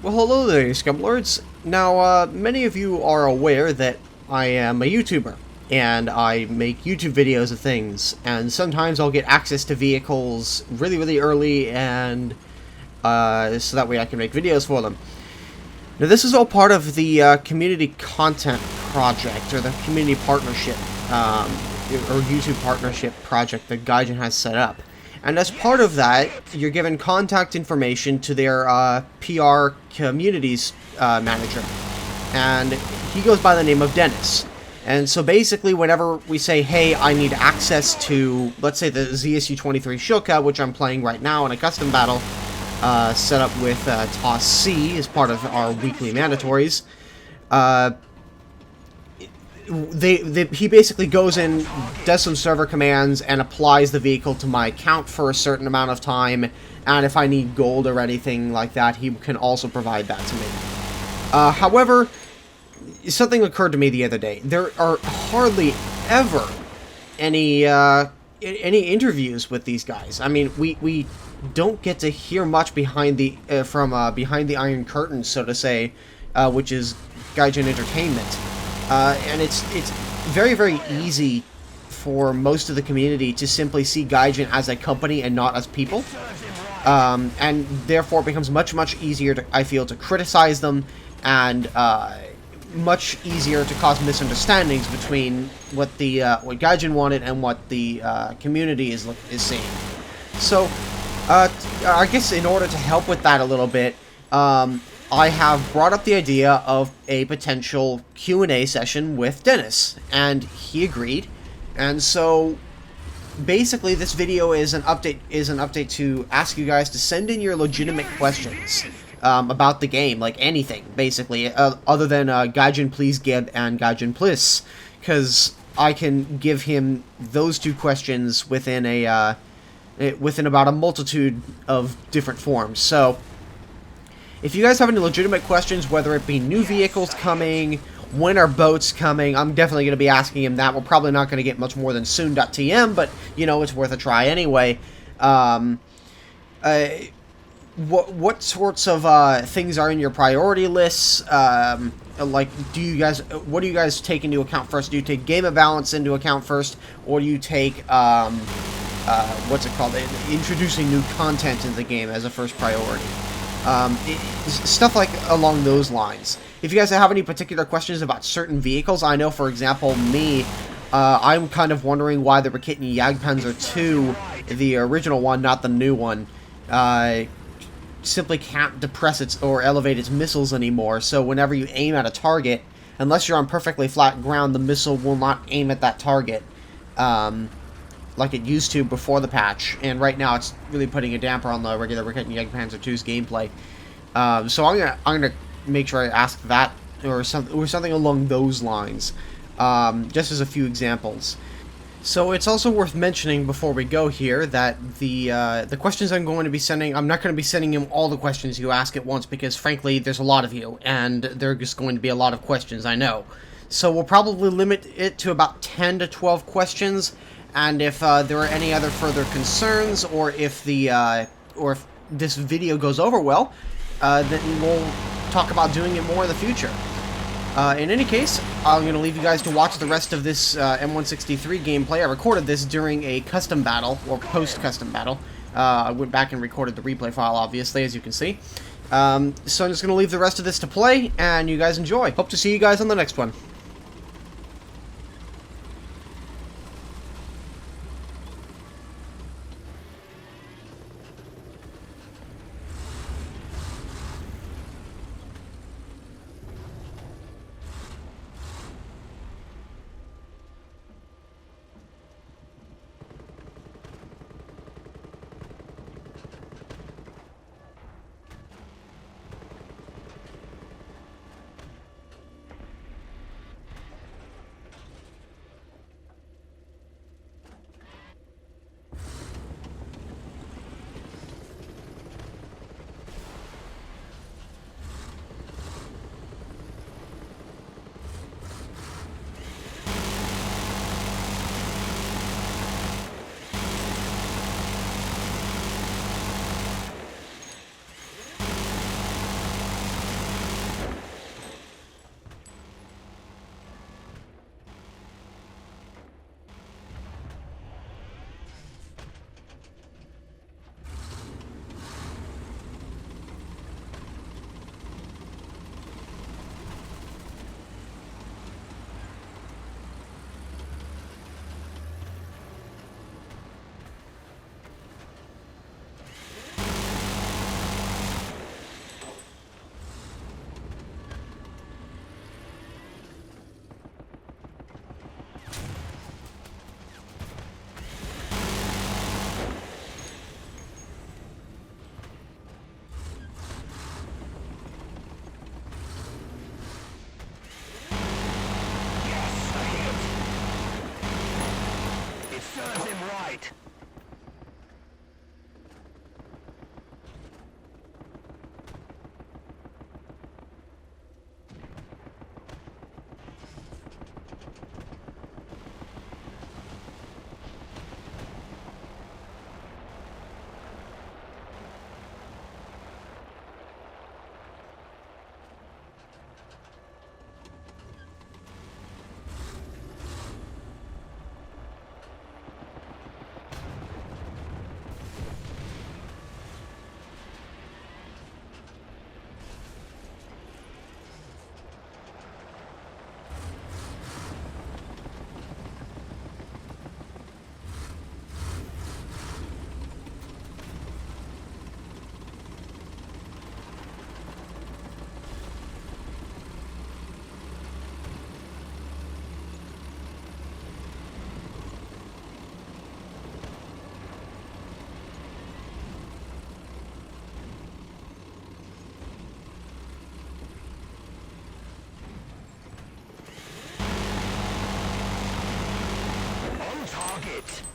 Well, hello there, Scumlords. Now, many of you are aware that I am a YouTuber, and I make YouTube videos of things, and sometimes I'll get access to vehicles really, really early, and so that way I can make videos for them. Now, this is all part of the community content project, or the community partnership, or YouTube partnership project that Gaijin has set up. And as part of that, you're given contact information to their PR communities manager. And he goes by the name of Dennis. And so basically, whenever we say, hey, I need access to, let's say, the ZSU-23 Shilka, which I'm playing right now in a custom battle, set up with TOS C as part of our weekly mandatories, he basically goes in, does some server commands, and applies the vehicle to my account for a certain amount of time, and if I need gold or anything like that, he can also provide that to me. However, something occurred to me the other day. There are hardly ever any interviews with these guys. I mean, we don't get to hear much behind the behind the Iron Curtain, so to say, which is Gaijin Entertainment. And it's very, very easy for most of the community to simply see Gaijin as a company and not as people. And therefore it becomes much, much easier, I feel, to criticize them, and much easier to cause misunderstandings between what what Gaijin wanted and what the community is seeing. So, I guess in order to help with that a little bit, I have brought up the idea of a potential Q&A session with Dennis, and he agreed. And so, basically, this video is an update to ask you guys to send in your legitimate questions about the game, like anything, basically, other than Gaijin Please Gib and Gaijin Please, because I can give him those two questions within about a multitude of different forms. So, if you guys have any legitimate questions, whether it be new vehicles coming, when are boats coming, I'm definitely going to be asking him that. We're probably not going to get much more than soon.tm, but, you know, it's worth a try anyway. What sorts of things are in your priority lists? Like, what do you guys take into account first? Do you take game balance into account first, or do you take, what's it called, introducing new content into the game as a first priority? Stuff like along those lines. If you guys have any particular questions about certain vehicles, I know, for example, me, I'm kind of wondering why the Raketen Jagdpanzer 2, the original one, not the new one, simply can't depress its or elevate its missiles anymore. So whenever you aim at a target, unless you're on perfectly flat ground, the missile will not aim at that target. Like it used to before the patch, and right now it's really putting a damper on the regular Raketen Jagdpanzer 2's gameplay. So I'm gonna make sure I ask that or something along those lines, just as a few examples. So it's also worth mentioning before we go here that the questions I'm going to be sending, I'm not going to be sending him all the questions you ask at once, because frankly there's a lot of you, and there are just going to be a lot of questions, I know. So we'll probably limit it to about 10 to 12 questions. And if there are any other further concerns, or if this video goes over well, then we'll talk about doing it more in the future. In any case, I'm going to leave you guys to watch the rest of this M163 gameplay. I recorded this during a custom battle, or post-custom battle. I went back and recorded the replay file, obviously, as you can see. So I'm just going to leave the rest of this to play, and you guys enjoy. Hope to see you guys on the next one. target.